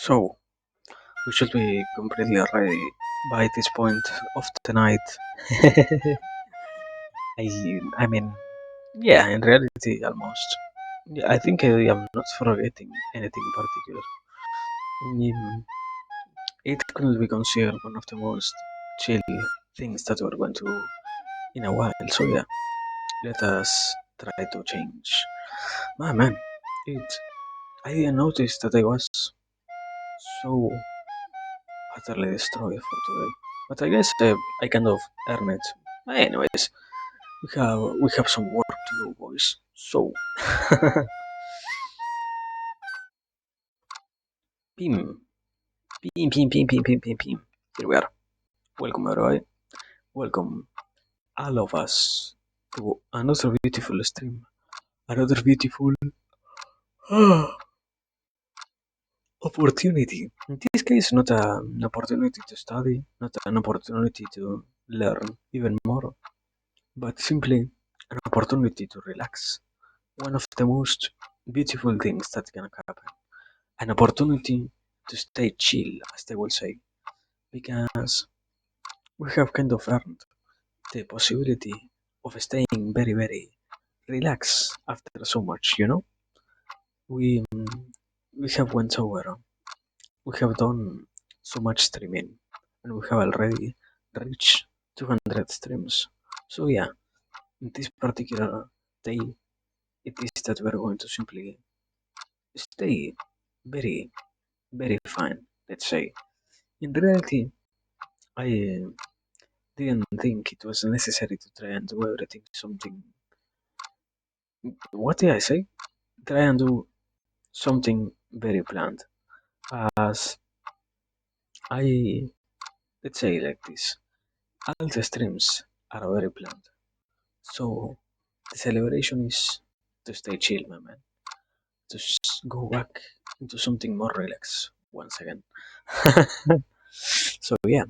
So, we should be completely ready by this point of the night. I mean, yeah, in reality, almost. Yeah, I think I am not forgetting anything particular. Mm, It could be considered one of the most chill things that we're going to do in a while. So, yeah, let us try to change. Man, it. I didn't notice that I was so utterly destroyed for today. But I guess I kind of earned it. Anyways, we have some work to do, boys. So, pim, pim. Here we are. Welcome, everybody. Welcome, all of us, to another beautiful stream. Another beautiful opportunity. In this case, not an opportunity to study, not an opportunity to learn even more, but simply an opportunity to relax. One of the most beautiful things that can happen. An opportunity to stay chill, as they will say, because we have kind of earned the possibility of staying very, very relaxed after so much. We we have went over, we have done so much streaming, and we have already reached 200 streams. So yeah, in this particular day, it is that we're going to simply stay very, very fine. Let's say. In reality, I didn't think it was necessary to try and do everything something. What did I say? Try and do something very planned. As I, let's say like this, all the streams are very planned. So the celebration is to stay chill, my man. To go back into something more relaxed once again. So yeah,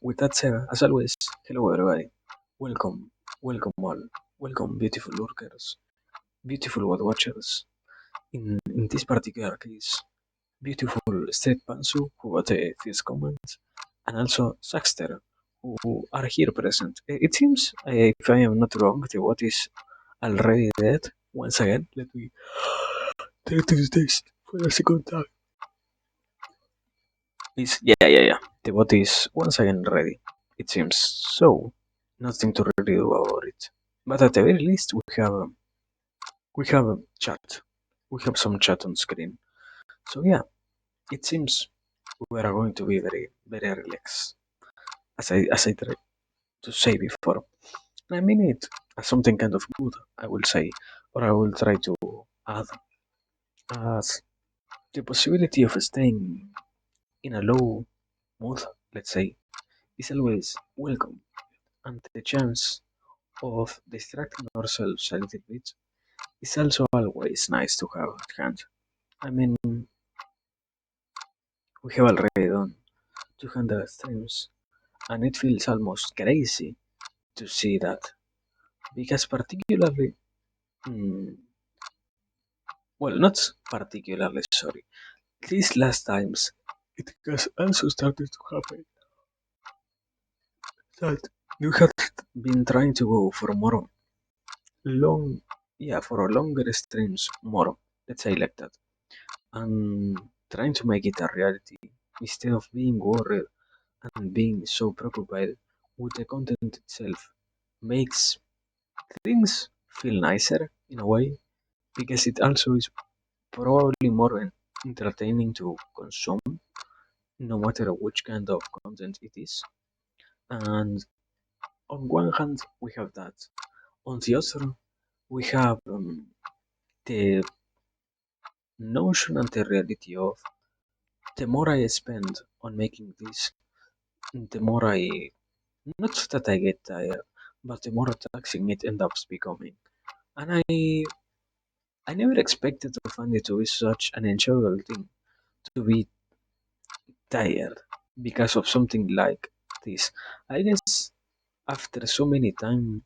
with that said, as always, hello everybody. Welcome, welcome all. Welcome, beautiful lurkers, beautiful world watchers. In this particular case, beautiful Street Pansu, who got a few comments, and also Saxter, who are here present. It seems, if I am not wrong, the bot is already dead. Once again, let me try to do this for the second time. Yeah. The bot is once again ready. It seems so. Nothing to really do about it. But at the very least, we have a chat. We have some chat on screen. So yeah, it seems we are going to be very, very relaxed, as I tried to say before. I mean it as something kind of good, I will say, or I will try to add as the possibility of staying in a low mood, let's say, is always welcome, and the chance of distracting ourselves a little bit is also always nice to have at hand. I mean, we have already done 200 streams, and it feels almost crazy to see that, because particularly, mm, well, not particularly, sorry, these last times, it has also started to happen that you have been trying to go for more long, yeah, for longer streams, more, let's say like that, and trying to make it a reality instead of being worried and being so preoccupied with the content itself makes things feel nicer in a way, because it also is probably more entertaining to consume, no matter which kind of content it is. And on one hand, we have that. On the other, we have the notion and the reality of the more I spend on making this, the more I, not that I get tired, but the more taxing it ends up becoming. And I never expected to find it to be such an enjoyable thing to be tired because of something like this. I guess after so many time,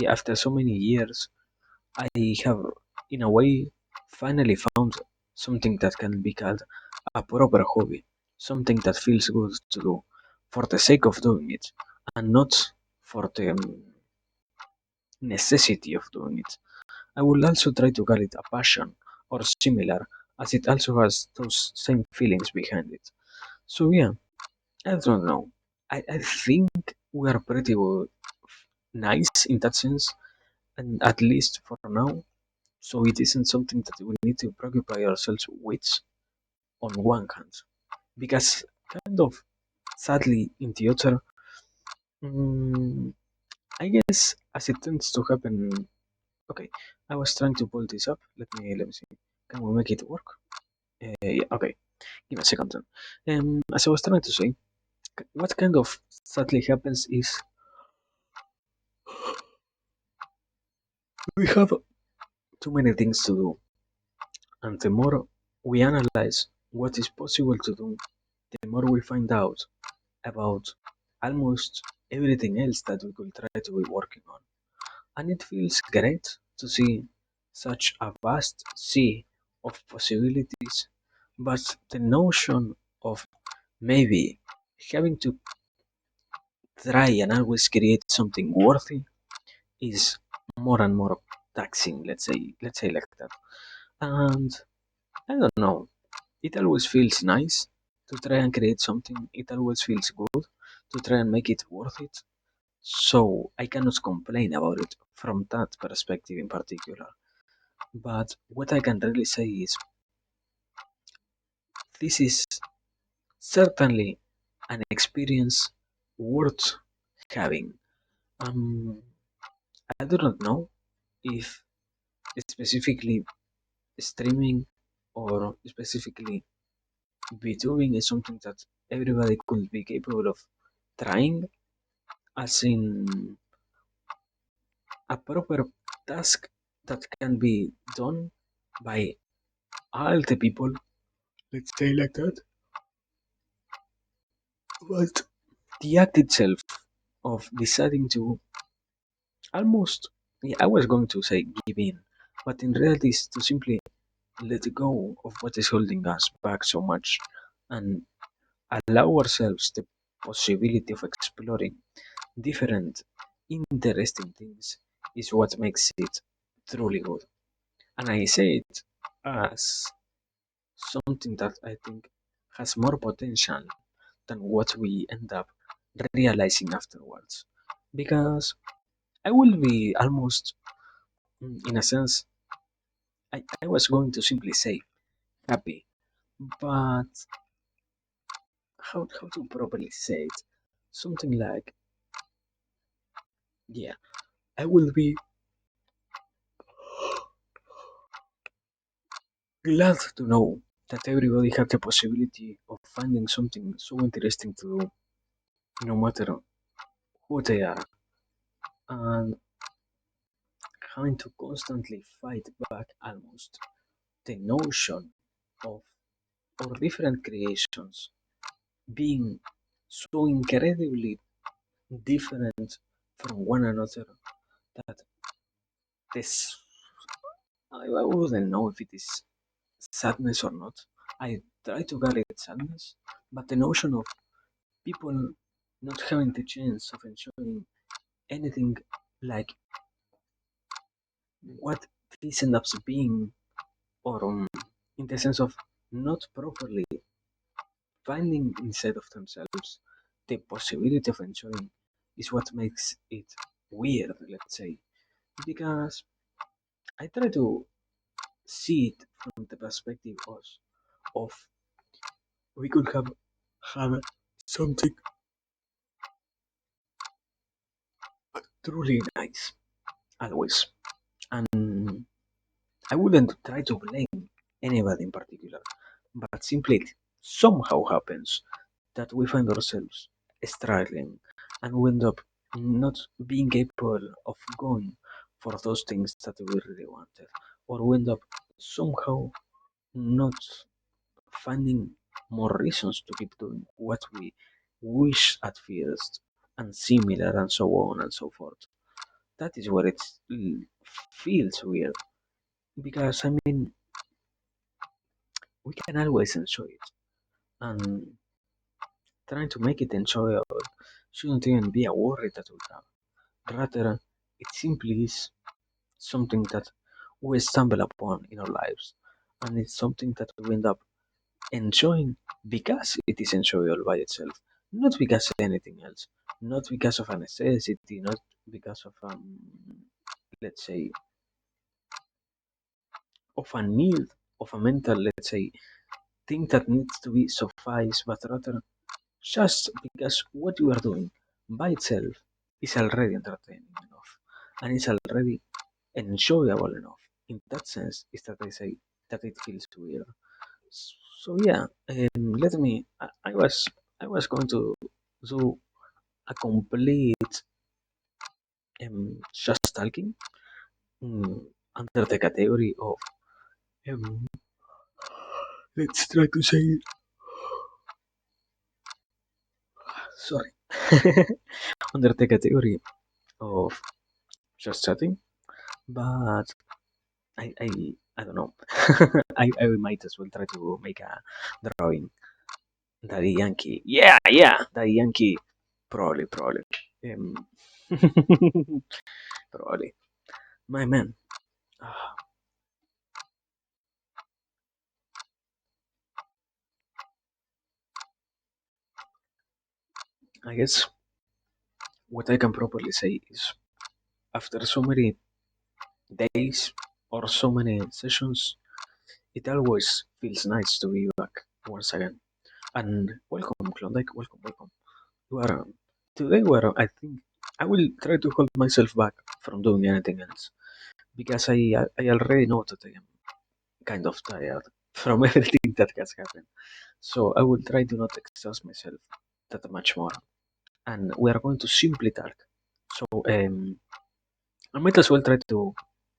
after so many years, I have, in a way, finally found something that can be called a proper hobby, something that feels good to do for the sake of doing it and not for the necessity of doing it. I will also try to call it a passion or similar, as it also has those same feelings behind it. So yeah, I don't know. I think we are pretty nice in that sense, and at least for now. So it isn't something that we need to preoccupy ourselves with on one hand, because kind of sadly in the other, mm, I guess as it tends to happen. Okay, I was trying to pull this up. Let me see. Can we make it work? Yeah. Okay. Give me a second then. As I was trying to say, what kind of sadly happens is we have too many things to do, and the more we analyze what is possible to do, the more we find out about almost everything else that we could try to be working on. And it feels great to see such a vast sea of possibilities, but the notion of maybe having to try and always create something worthy is more and more taxing, let's say like that. And I don't know, it always feels nice to try and create something. It always feels good to try and make it worth it. So I cannot complain about it from that perspective in particular. But what I can really say is this is certainly an experience worth having. Um, I do not know if specifically streaming or specifically Vtuber is something that everybody could be capable of trying, as in a proper task that can be done by all the people, let's say like that. But the act itself of deciding to almost, yeah, I was going to say give in, but in reality, is to simply let go of what is holding us back so much and allow ourselves the possibility of exploring different, interesting things is what makes it truly good. And I say it as something that I think has more potential than what we end up realizing afterwards. Because I will be almost, in a sense, I was going to simply say happy, but how to properly say it? Something like, yeah, I will be glad to know that everybody has the possibility of finding something so interesting to do, no matter who they are, and having to constantly fight back almost the notion of our different creations being so incredibly different from one another that this I wouldn't know if it is sadness or not. I try to call it sadness, but the notion of people not having the chance of enjoying anything like what this ends up being, or in the sense of not properly finding inside of themselves the possibility of enjoying is what makes it weird, let's say. Because I try to see it from the perspective of we could have something truly nice always. And I wouldn't try to blame anybody in particular, but simply it somehow happens that we find ourselves struggling and we end up not being capable of going for those things that we really wanted, or we end up somehow not finding more reasons to keep doing what we wish at first, and similar, and so on and so forth. That is where it feels weird because I mean we can always enjoy it. And trying to make it enjoyable shouldn't even be a worry that we have. Rather, it simply is something that we stumble upon in our lives, and it's something that we end up enjoying because it is enjoyable by itself, not because of anything else, not because of a necessity, not because of let's say, of a need, of a mental, let's say, thing that needs to be sufficed, but rather just because what you are doing by itself is already entertaining enough and is already enjoyable enough. In that sense, is that I say that it feels weird. So yeah, let me. I was going to do a complete just talking under the category of um, let's try to say sorry under the category of just chatting, but I I don't know. I might as well try to make a drawing. Daddy Yankee. Yeah, yeah. Daddy Yankee. Probably. Um, probably. My man. Ah, I guess what I can properly say is after so many days or so many sessions, it always feels nice to be back once again. And welcome, Klondike. Welcome. You are today where I think I will try to hold myself back from doing anything else because I already know that I am kind of tired from everything that has happened. So I will try to not exhaust myself that much more. And we are going to simply talk. So I might as well try to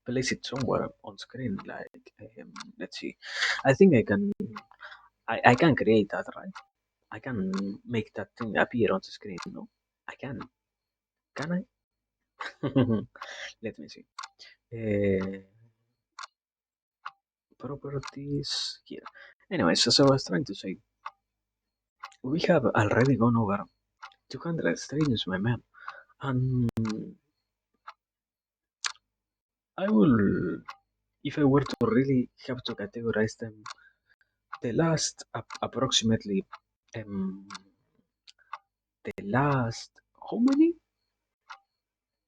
place it somewhere on screen. Like let's see. I think I can create that, right? I can make that thing appear on the screen. No, I can. Can I? Let me see. Uh, properties here. Anyways, as I was trying to say, we have already gone over 200 streams, my man. And I will, if I were to really have to categorize them, the last approximately, um, the last, how many?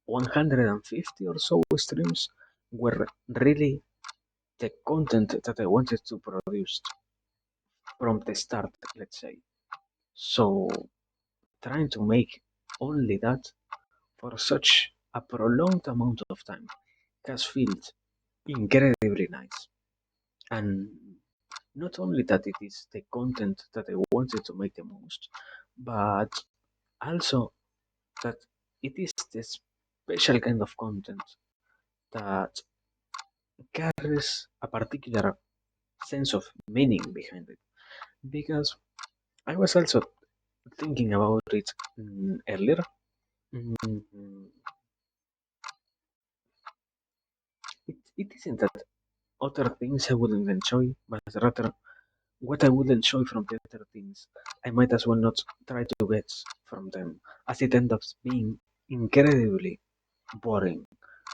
150 or so streams were really the content that I wanted to produce from the start, let's say. So trying to make only that for such a prolonged amount of time has felt incredibly nice. And not only that it is the content that I wanted to make the most, but also that it is the special kind of content that carries a particular sense of meaning behind it. Because I was also thinking about it earlier. Mm, it isn't that other things I wouldn't enjoy, but rather what I would enjoy from the other things, I might as well not try to get from them, as it ends up being incredibly boring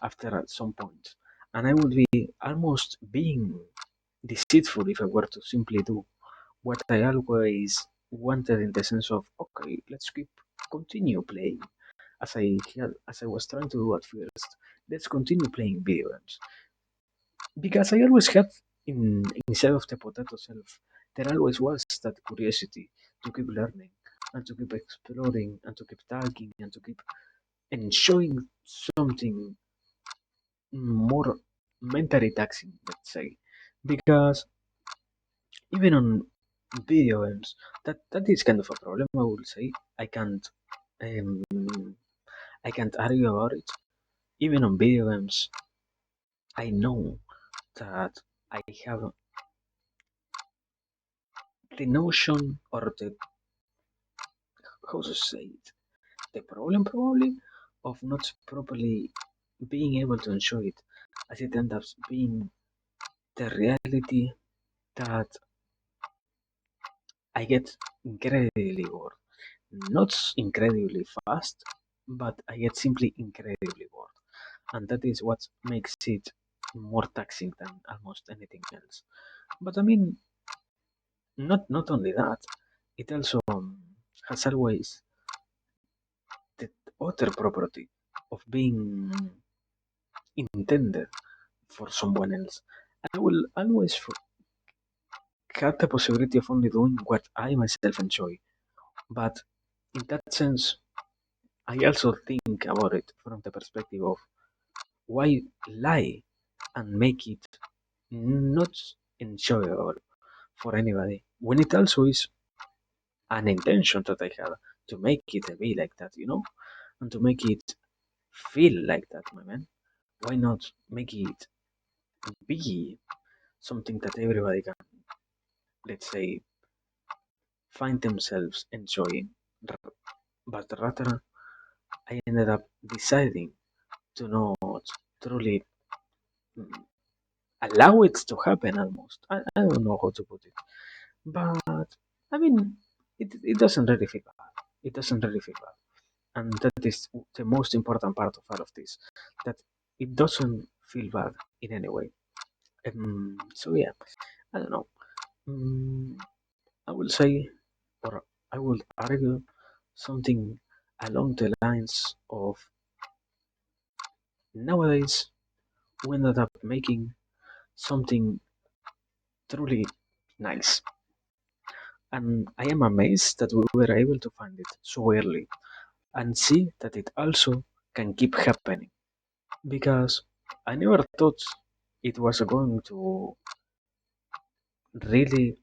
after at some point. And I would be almost being deceitful if I were to simply do what I always wanted in the sense of, okay, let's continue playing as I was trying to do at first. Let's continue playing video games because I always had inside of the potato self, there always was that curiosity to keep learning and to keep exploring and to keep talking and to keep enjoying something more mentally taxing, let's say. Because even on video games, that is kind of a problem. I would say um, I can't argue about it. Even on video games, I know that I have the notion or the how to say it, the problem probably of not properly being able to enjoy it, as it ends up being the reality that I get incredibly bored. Not incredibly fast, but I get simply incredibly bored. And that is what makes it more taxing than almost anything else. But I mean, not only that, it also has always the other property of being intended for someone else. I will always have the possibility of only doing what I myself enjoy. But in that sense, I also think about it from the perspective of why lie and make it not enjoyable for anybody when it also is an intention that I have to make it be like that, and to make it feel like that, my man. Why not make it be something that everybody can, let's say, find themselves enjoying? But rather, I ended up deciding to not truly mm, allow it to happen almost. I don't know how to put it. But, I mean, it doesn't really feel bad. It doesn't really feel bad. And that is the most important part of all of this. That it doesn't feel bad in any way. So, yeah, I don't know. Um, I will say, or I will argue something along the lines of nowadays we ended up making something truly nice. And I am amazed that we were able to find it so early and see that it also can keep happening. Because I never thought it was going to really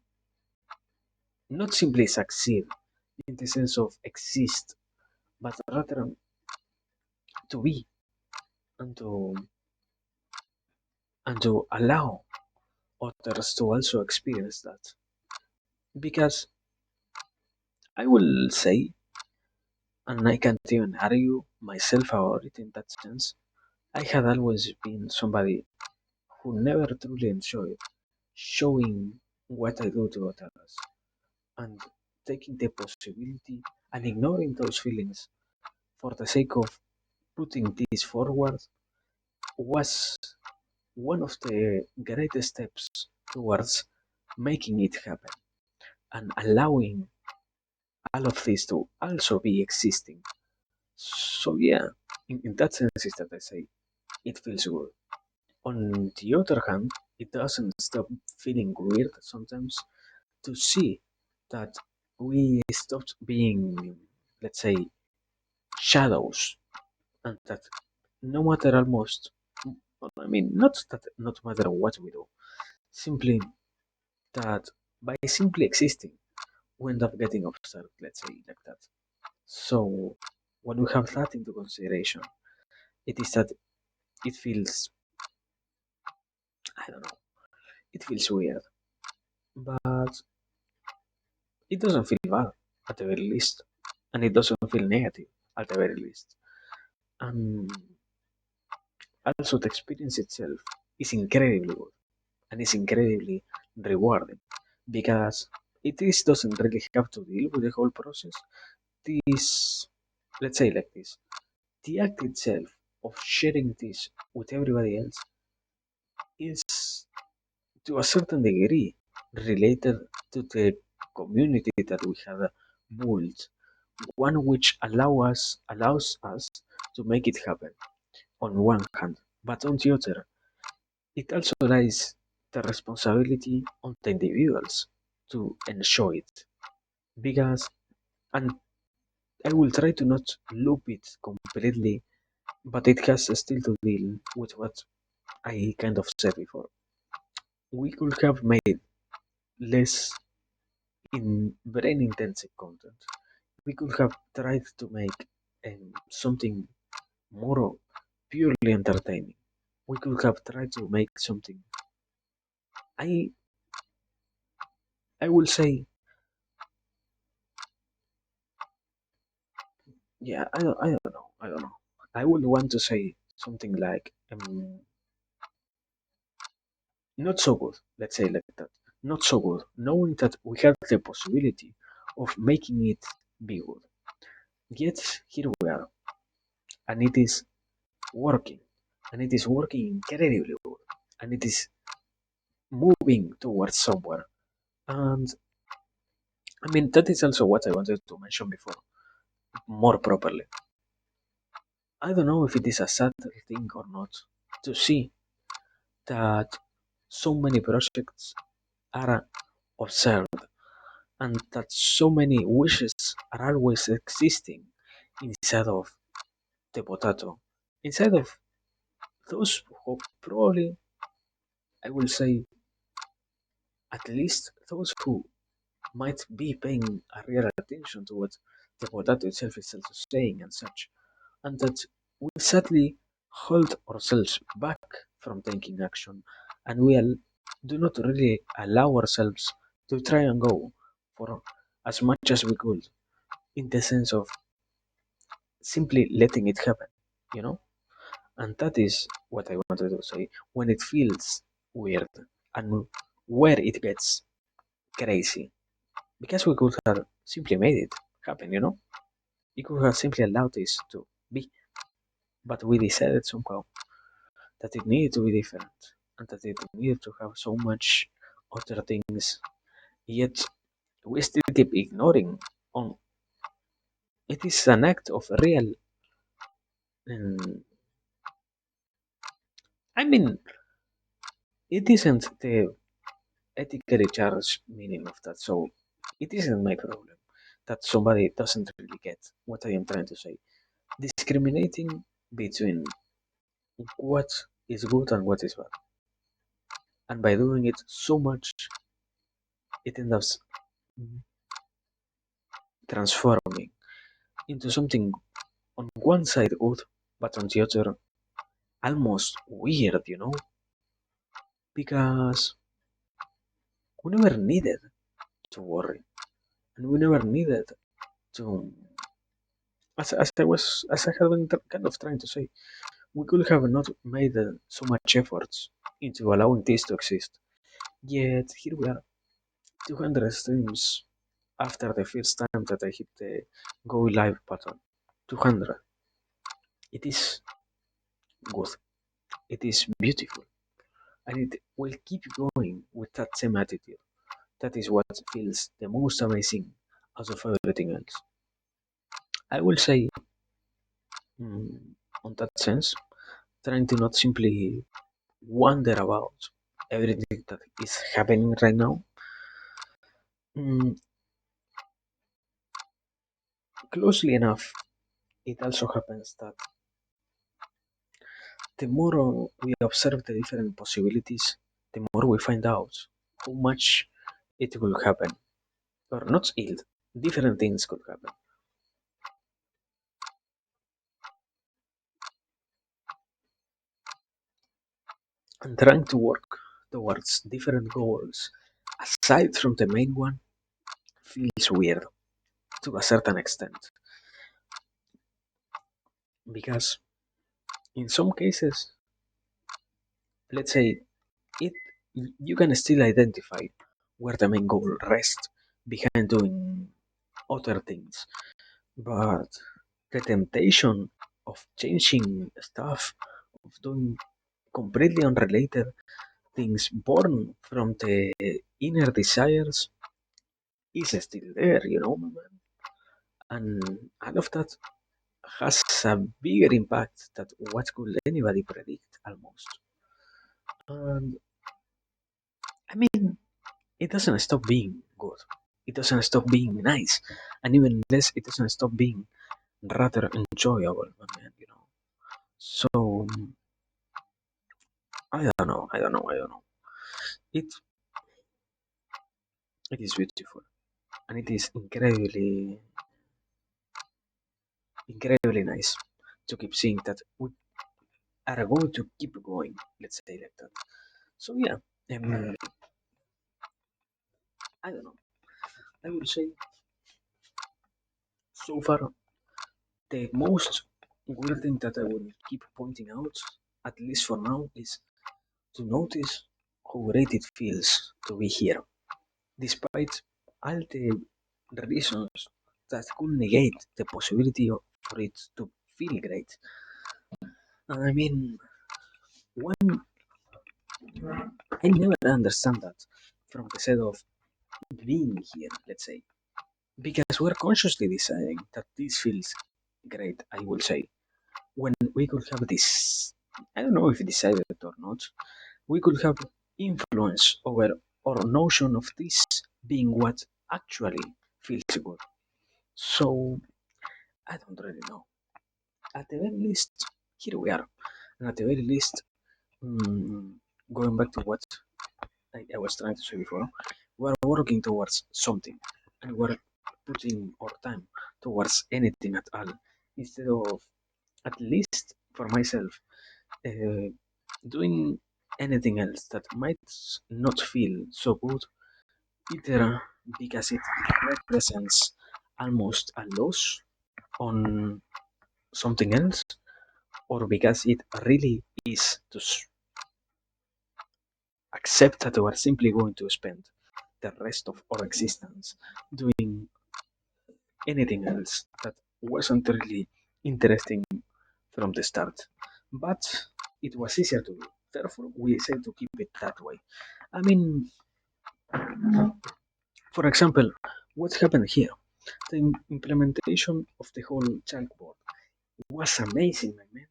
not simply succeed in the sense of exist, but rather to be and to allow others to also experience that. Because I will say, and I can't even argue myself about it in that sense, I had always been somebody who never truly enjoyed showing what I do to others and taking the possibility and ignoring those feelings for the sake of putting this forward was one of the greatest steps towards making it happen and allowing all of this to also be existing. So yeah, in that sense is that I say it feels good. On the other hand, it doesn't stop feeling weird sometimes to see that we stopped being, let's say, shadows, and that no matter almost, I mean, not that not matter what we do, simply that by simply existing, we end up getting observed, let's say, like that. So, when we have that into consideration, it is that it feels, I don't know, it feels weird, but it doesn't feel bad at the very least, and it doesn't feel negative at the very least. And also, the experience itself is incredibly good and is incredibly rewarding because it is doesn't really have to deal with the whole process. This, let's say like this, the act itself of sharing this with everybody else is to a certain degree related to the community that we have built, one which allows us to make it happen on one hand, but on the other, it also lies the responsibility on the individuals to ensure it. Because, and I will try to not loop it completely, but it has still to deal with what I kind of said before. We could have made less in brain intensive content. We could have tried to make something more purely entertaining. We could have tried to make something. I I will say, yeah, I don't know. I would want to say something like not so good. Let's say like that. not so good, knowing that we have the possibility of making it be good. Yet here we are, and it is working, and it is working incredibly good, and it is moving towards somewhere. And I mean, that is also what I wanted to mention before, more properly. I don't know if it is a sad thing or not to see that so many projects are observed and that so many wishes are always existing inside of the potato, inside of those who probably, I will say, at least those who might be paying a real attention to what the potato itself is also saying and such, and that we sadly hold ourselves back from taking action, and do not really allow ourselves to try and go for as much as we could, in the sense of simply letting it happen, you know? And that is what I wanted to say. When it feels weird and where it gets crazy, because we could have simply made it happen, you know? We could have simply allowed this to be, but we decided somehow that it needed to be different and that it needed to have so much other things. Yet we still keep ignoring on it is an act of real. Um, I mean, it isn't the ethically charged meaning of that. So it isn't my problem that somebody doesn't really get what I am trying to say. Discriminating between what is good and what is bad. And by doing it so much, it ends up transforming into something on one side good, but on the other almost weird, you know? Because we never needed to worry. And we never needed to, as I have been kind of trying to say, we could have not made so much efforts into allowing this to exist. Yet here we are, 200 streams after the first time that I hit the go live button. 200. It is good. It is beautiful. And it will keep going with that same attitude. That is what feels the most amazing out of everything else. I will say, mm, on that sense, trying to not simply wonder about everything that is happening right now. Mm, closely enough, it also happens that the more we observe the different possibilities, the more we find out how much it will happen, or not it, different things could happen. And trying to work towards different goals aside from the main one feels weird to a certain extent, because in some cases, let's say it, you can still identify where the main goal rests behind doing other things, but the temptation of changing stuff, of doing completely unrelated things born from the inner desires is still there, you know, man. And all of that has a bigger impact than what could anybody predict almost. And I mean, it doesn't stop being good. It doesn't stop being nice, and even less, it doesn't stop being rather enjoyable, man. You know. So I don't know. I don't know. I don't know. It it is beautiful, and it is incredibly nice to keep seeing that we are going to keep going. Let's say like that. So yeah, um, I don't know. I would say so far the most weird thing that I will keep pointing out, at least for now, is to notice how great it feels to be here. despite all the reasons that could negate the possibility for it to feel great. I mean, one, I never understand that from the side of being here, let's say, because we're consciously deciding that this feels great, I will say, when we could have this, I don't know if decided or not, we could have influence over our notion of this being what actually feels good. So, I don't really know. At the very least, here we are. And at the very least, mm, going back to what I was trying to say before, we're working towards something and we're putting our time towards anything at all instead of, at least for myself, uh, doing anything else that might not feel so good, either because it represents almost a loss on something else, or because it really is to accept that we are simply going to spend the rest of our existence doing anything else that wasn't really interesting from the start. But it was easier to do. Therefore, we decided to keep it that way. I mean, for example, what happened here? The implementation of the whole chalkboard was amazing, my man.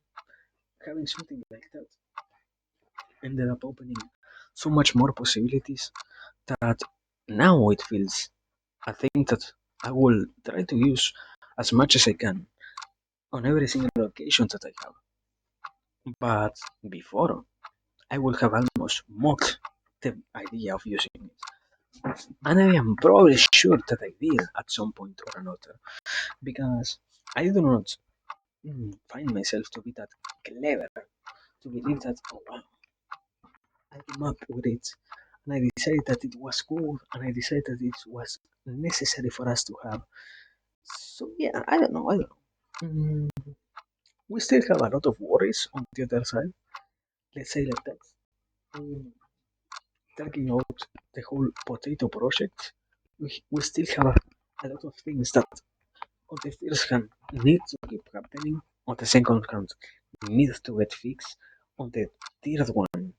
Having something like that ended up opening so much more possibilities that now it feels a thing that I will try to use as much as I can on every single occasion that I have. But before, I would have almost mocked the idea of using it. And I am probably sure that I did at some point or another, because I do not find myself to be that clever to believe that, oh wow, I came up with it and I decided that it was cool and I decided that it was necessary for us to have. So yeah, I don't know. We still have a lot of worries on the other side. Let's say like that. Mm, Talking about the whole potato project, we still have a lot of things that on the first hand need to keep happening, on the second hand need to get fixed, on the third one,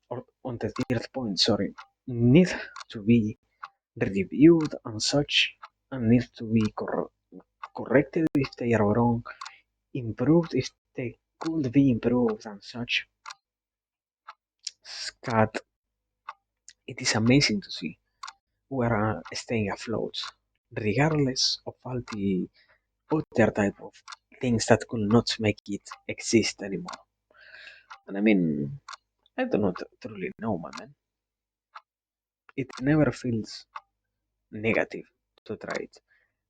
or on the third point, sorry, need to be reviewed and such, and need to be corrected if they are wrong, improved if they could be improved and such. Scott, it is amazing to see we're staying afloat, regardless of all the other type of things that could not make it exist anymore. And I mean, I do not truly know, my man. It never feels negative to try it,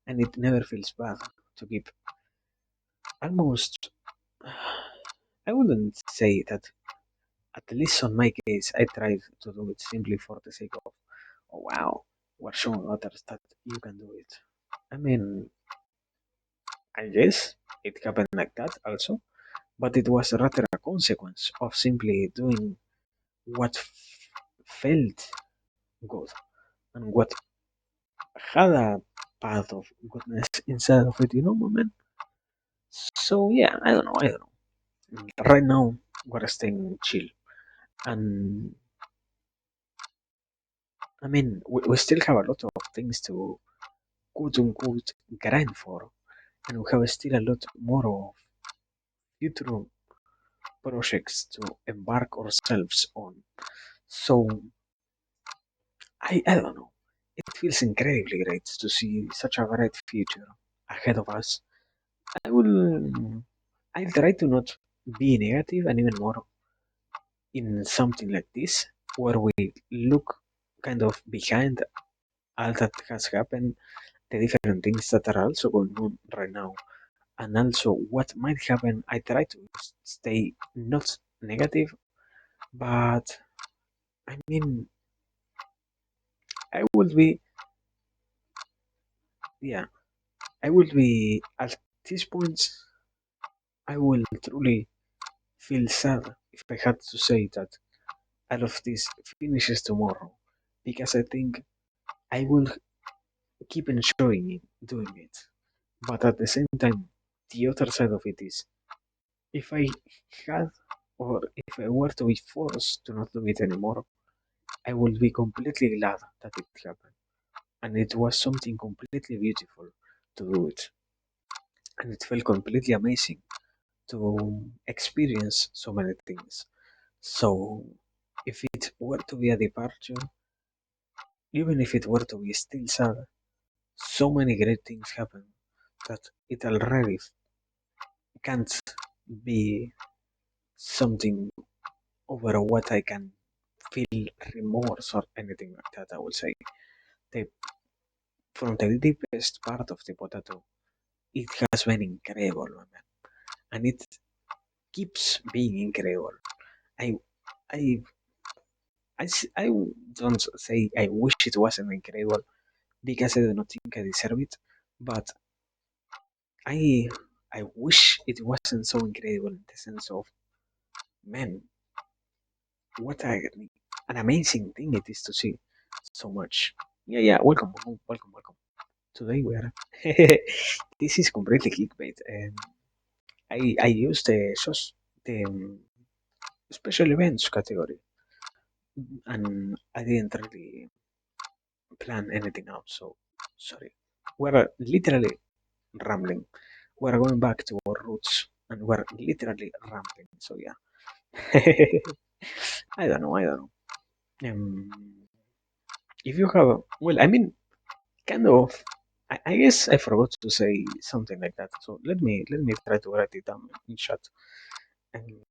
and it never feels bad to keep almost. I wouldn't say that, at least on my case, I tried to do it simply for the sake of, oh wow, we're showing others that you can do it. I mean, I guess it happened like that also, but it was rather a consequence of simply doing what felt good and what had a part of goodness inside of it, moment. So yeah, I don't know. Right now, we're staying chill, and I mean, we still have a lot of things to quote unquote grind for, and we have still a lot more of future projects to embark ourselves on. So I don't know. It feels incredibly great to see such a bright future ahead of us. I will I'll try to not be negative and even more in something like this where we look kind of behind all that has happened, the different things that are also going on right now, and also what might happen. I try to stay not negative, but I mean, I will be, yeah, I will be at this point. I will truly feel sad if I had to say that all of this finishes tomorrow because I think I will keep enjoying doing it. But at the same time, the other side of it is if I had or if I were to be forced to not do it anymore, I would be completely glad that it happened. And it was something completely beautiful to do it. And it felt completely amazing to experience so many things. So, if it were to be a departure, even if it were to be still sad, so many great things happen that it already can't be something over what I can feel remorse or anything like that. I would say the, from the deepest part of the potato, it has been incredible, my man, and it keeps being incredible. I, I, I don't say I wish it wasn't incredible because I do not think I deserve it, but I, I wish it wasn't so incredible in the sense of, man, what an amazing thing it is to see so much. Yeah, yeah. Welcome, welcome, welcome, welcome. Today we are. This is completely clickbait. I used the special events category, and I didn't really plan anything out. So sorry. We're literally rambling. We're going back to our roots, and we're literally rambling. So yeah. I don't know. I don't know. Um, if you have, well, I mean, kind of. I guess I forgot to say something like that. So let me try to write it down in chat. Um,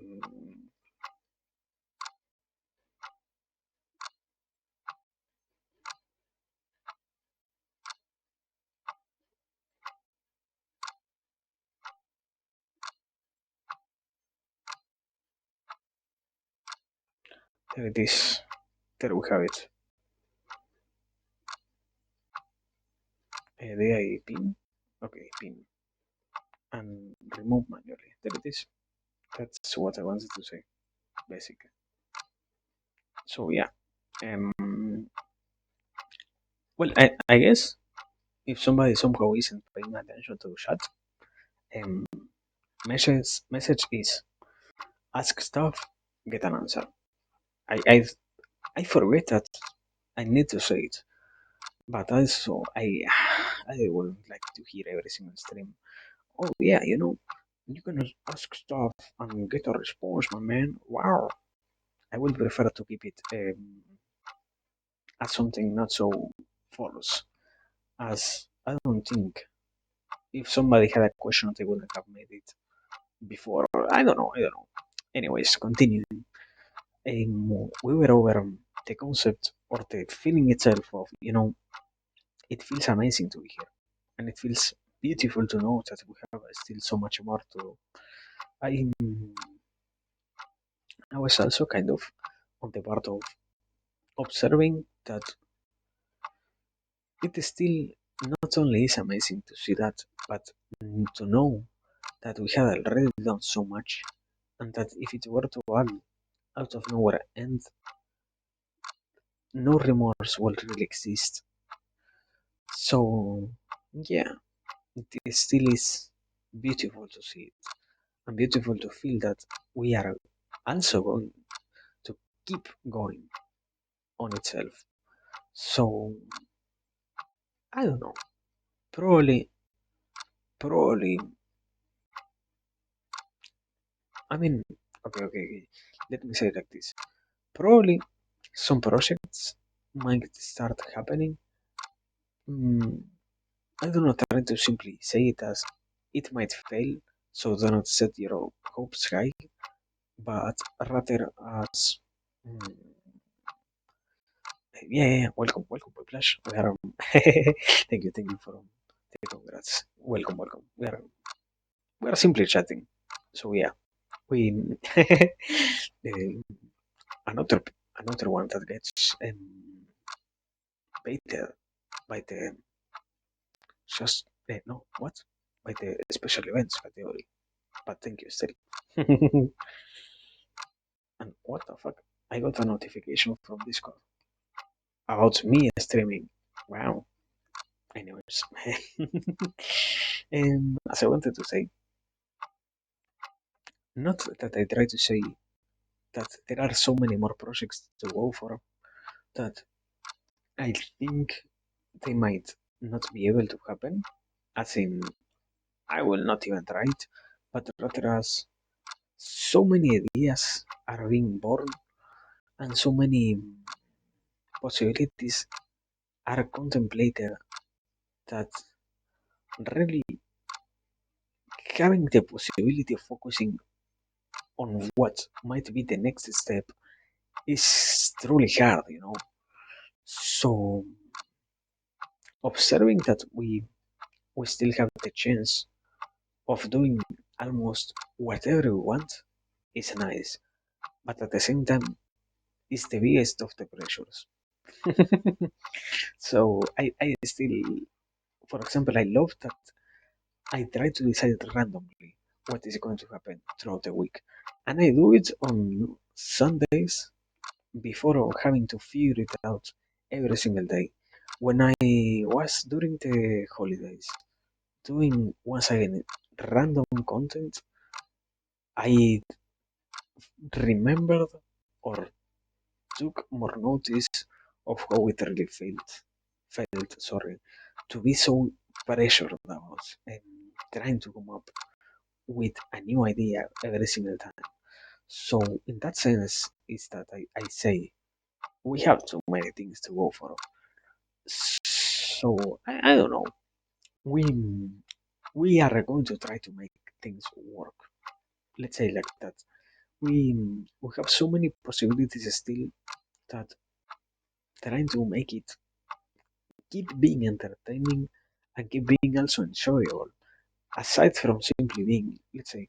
there it is. There we have it. There I pin. Okay, pin and remove manually. There it is. That's what I wanted to say, basically. So yeah. Um. Well, I guess if somebody somehow isn't paying attention to chat, um, message is ask stuff, get an answer. I I I forget that I need to say it, but also I would like to hear every single stream. Oh yeah, you can ask stuff and get a response, my man. Wow. I would prefer to keep it as something not so false, as I don't think if somebody had a question they wouldn't have made it before. I don't know. Anyways, continuing. We were over the concept or the feeling itself of, it feels amazing to be here. And it feels beautiful to know that we have still so much more to do. I, I was also kind of on the part of observing that it still not only is amazing to see that, but to know that we had already done so much, and that if it were to all out of nowhere end, no remorse will really exist. So, yeah, it still is beautiful to see it, and beautiful to feel that we are also going to keep going on itself. So, I don't know. Probably, I mean, okay. Let me say it like this. Probably some projects might start happening. Mm, I do not try to simply say it as it might fail, so do not set your hopes high, but rather as yeah. Welcome, Whiplash. We are thank you for the congrats. Welcome. We are simply chatting. So yeah, we another another one that gets baited by the just no what by the special events category. But thank you still. And what the fuck? I got a notification from Discord. about me streaming. Wow. Anyways, as I wanted to say, not that I try to say that there are so many more projects to go for, that I think they might not be able to happen, as in, I will not even try it, but rather as so many ideas are being born and so many possibilities are contemplated that really having the possibility of focusing on what might be the next step is truly hard, you know. So observing that we still have the chance of doing almost whatever we want is nice, but at the same time, it's the biggest of the pressures. So I still, for example, I love that I try to decide randomly what is going to happen throughout the week, and I do it on Sundays before having to figure it out every single day. When I was during the holidays doing once again random content, I remembered or took more notice of how it really felt, sorry, to be so pressured about and trying to come up with a new idea every single time. So in that sense, is that I say we have too many things to go for. So I don't know. We we are going to try to make things work. Let's say like that. We have so many possibilities still that trying to make it keep being entertaining and keep being also enjoyable. Aside from simply being, let's say,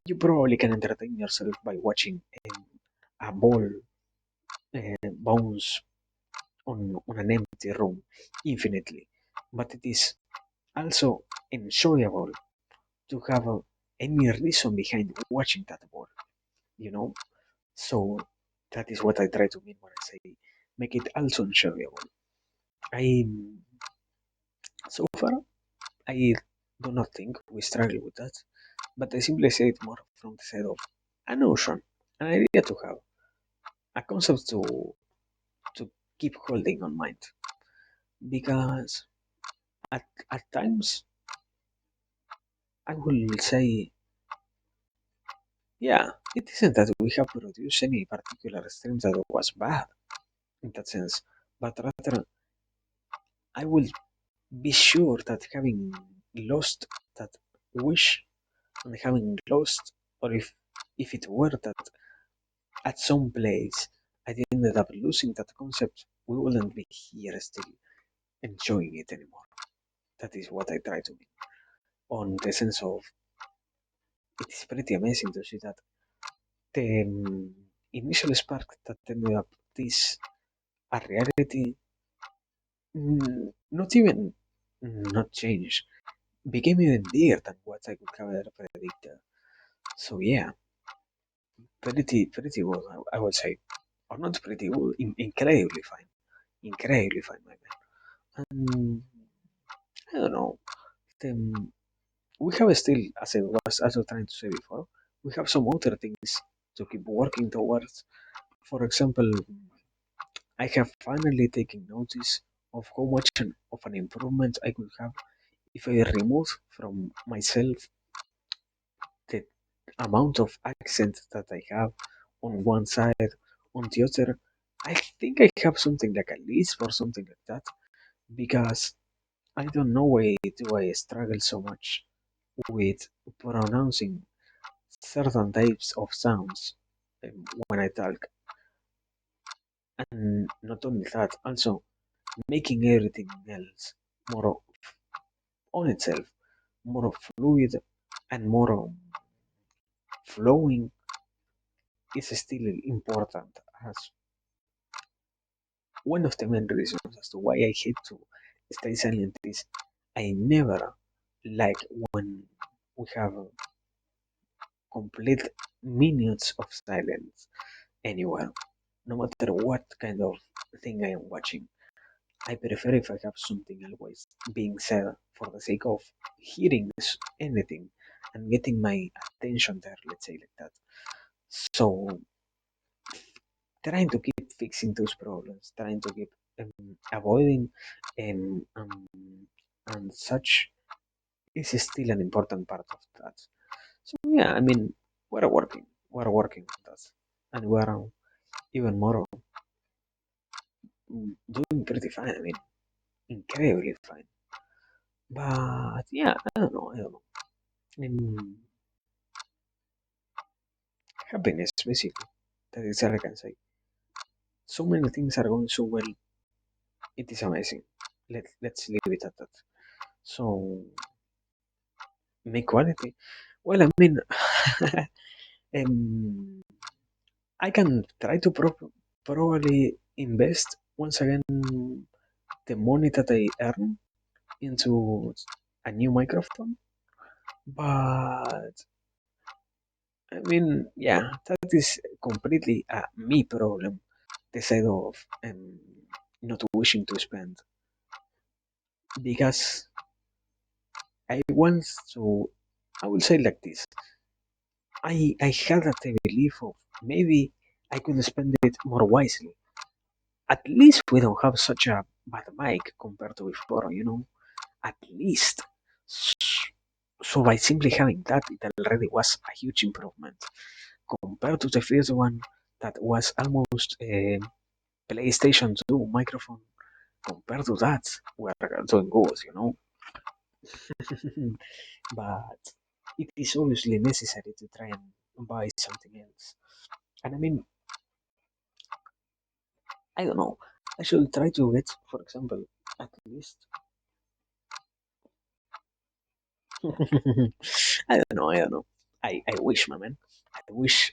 you probably can entertain yourself by watching a ball bounce on an empty room infinitely, but it is also enjoyable to have any reason behind watching that ball, you know? So that is what I try to mean when I say make it also enjoyable. I so far I do not think we struggle with that, but I simply say it more from the side of a notion, an idea to have, a concept to keep holding on mind. Because at times I will say, yeah, it isn't that we have produced any particular stream that was bad in that sense, but rather I will be sure that having lost that wish and having lost, or if it were that at some place I ended up losing that concept, we wouldn't be here still enjoying it anymore. That is what I try to mean. On the sense of it is pretty amazing to see that the initial spark that ended up this a reality, not even not changed, became even bigger than what I could have ever predicted. So yeah, pretty well, I would say, or not pretty well, incredibly fine, my man. And I don't know, the, we have still, as I was also trying to say before, we have some other things to keep working towards. For example, I have finally taken notice of how much of an improvement I could have if I remove from myself the amount of accent that I have on one side, on the other. I think I have something like a lisp or something like that because I don't know why do I struggle so much with pronouncing certain types of sounds when I talk, and not only that, also making everything else more on itself, more fluid and more flowing is still important as one of the main reasons as to why I hate to stay silent is I never like when we have complete minutes of silence anywhere, no matter what kind of thing I am watching. I prefer if I have something always being said for the sake of hearing anything and getting my attention there, let's say like that. So trying to keep fixing those problems, trying to keep avoiding and such is still an important part of that. So yeah, I mean, we're working on that, and we're even more doing pretty fine. I mean, incredibly fine. But yeah, I don't know. I don't know. And happiness, basically. That is all I can say. So many things are going so well. It is amazing. Let's leave it at that. So, my quality. Well, I mean, um, I can try to probably invest once again the money that I earn into a new microphone. But I mean, yeah, that is completely a me problem. The side of not wishing to spend because I want to. I will say like this. I had that belief of maybe I could spend it more wisely. At least we don't have such a bad mic compared to before, you know. At least. So by simply having that, it already was a huge improvement compared to the first one that was almost a PlayStation 2 microphone. Compared to that, we're doing good, you know. But it is obviously necessary to try and buy something else. And I mean, I don't know. I should try to get, for example, at least. I don't know. I don't know. I wish, my man. I wish.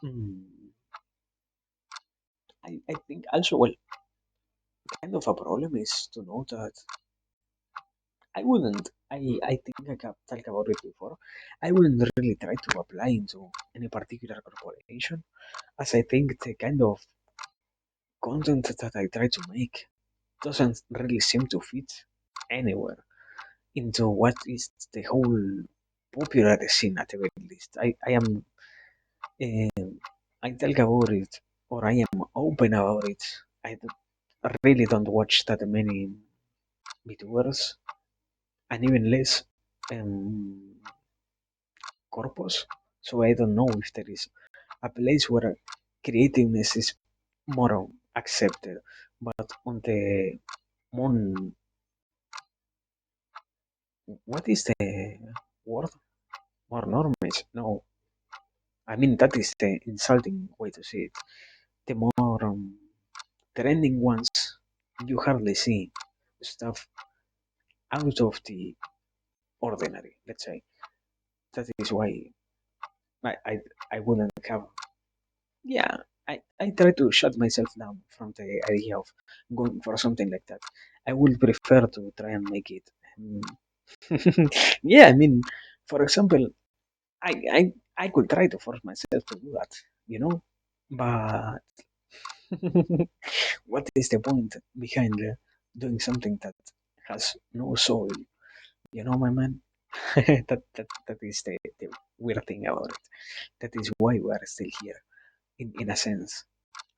Hmm, I think also, well, kind of a problem is to know that I wouldn't. I think I have talked about it before. I wouldn't really try to apply into any particular corporation, as I think the kind of content that I try to make doesn't really seem to fit anywhere into what is the whole popular scene at the very least. I am I talk about it or I am open about it. Really don't watch that many Vtubers and even less um, corpus. So I don't know if there is a place where creativeness is more accepted. But on the mon what is the word? More normies? No, I mean that is the insulting way to say it. The more trending ones, you hardly see stuff out of the ordinary. Let's say that is why I I, I wouldn't have. Yeah, I try to shut myself down from the idea of going for something like that. I would prefer to try and make it. Yeah, I mean, for example, I, I I could try to force myself to do that, you know, but what is the point behind doing something that has no soul? You know, my man. That is the weird thing about it. That is why we are still here, in a sense.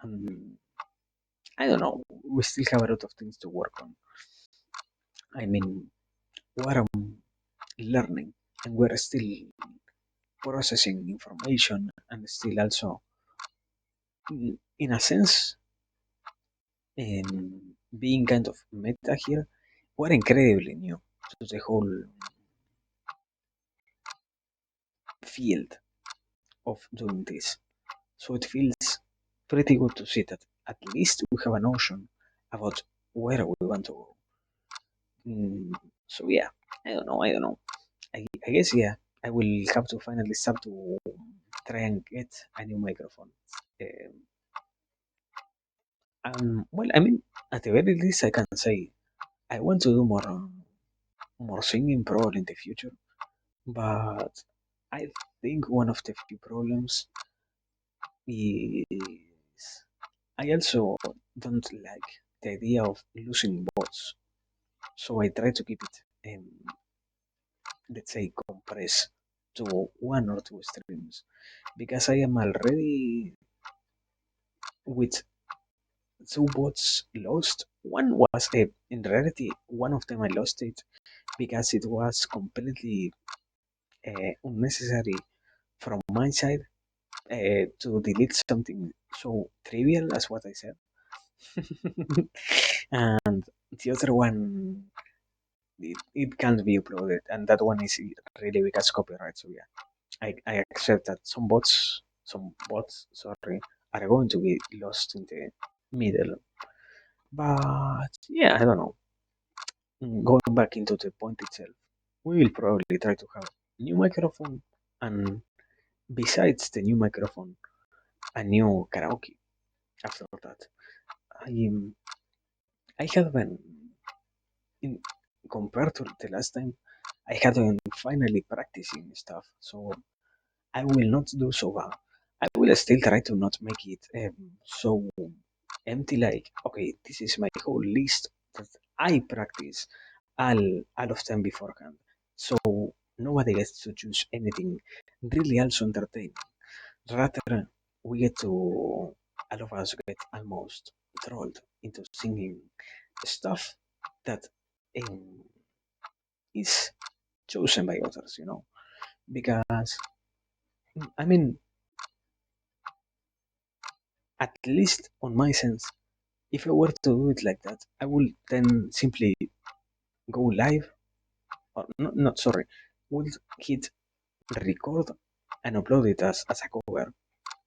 Um, I don't know. We still have a lot of things to work on. I mean, we're learning, and we're still processing information, and still also, in a sense, being kind of meta here. We're incredibly new to the whole field of doing this. So it feels pretty good to see that at least we have a notion about where we want to go. Mm, so yeah, I don't know. I don't know. I guess yeah. I will have to finally start to try and get a new microphone. Well, I mean, at the very least, I can say I want to do more singing probably in the future. But I think one of the few problems is I also don't like the idea of losing bots, so I try to keep it, let's say, compressed to one or two streams because I am already with two bots lost. One was in reality one of them I lost it because it was completely unnecessary from my side to delete something so trivial as what I said. And the other one, it can't be uploaded, and that one is really because copyright. So yeah, I accept that some bots, sorry, are going to be lost in the middle. But yeah, I don't know. Going back into the point itself, we will probably try to have new microphone, and besides the new microphone, a new karaoke. After that, I I have been in compared to the last time, I had been finally practicing stuff. So I will not do so bad. I will still try to not make it so empty. Like, okay, this is my whole list that I practice all of them beforehand. So nobody gets to choose anything really also entertaining. Rather, we get to all of us get almost trolled into singing stuff that um, is chosen by others, because I mean, at least on my sense, if I were to do it like that, I would then simply go live, or not sorry, would hit record and upload it as a cover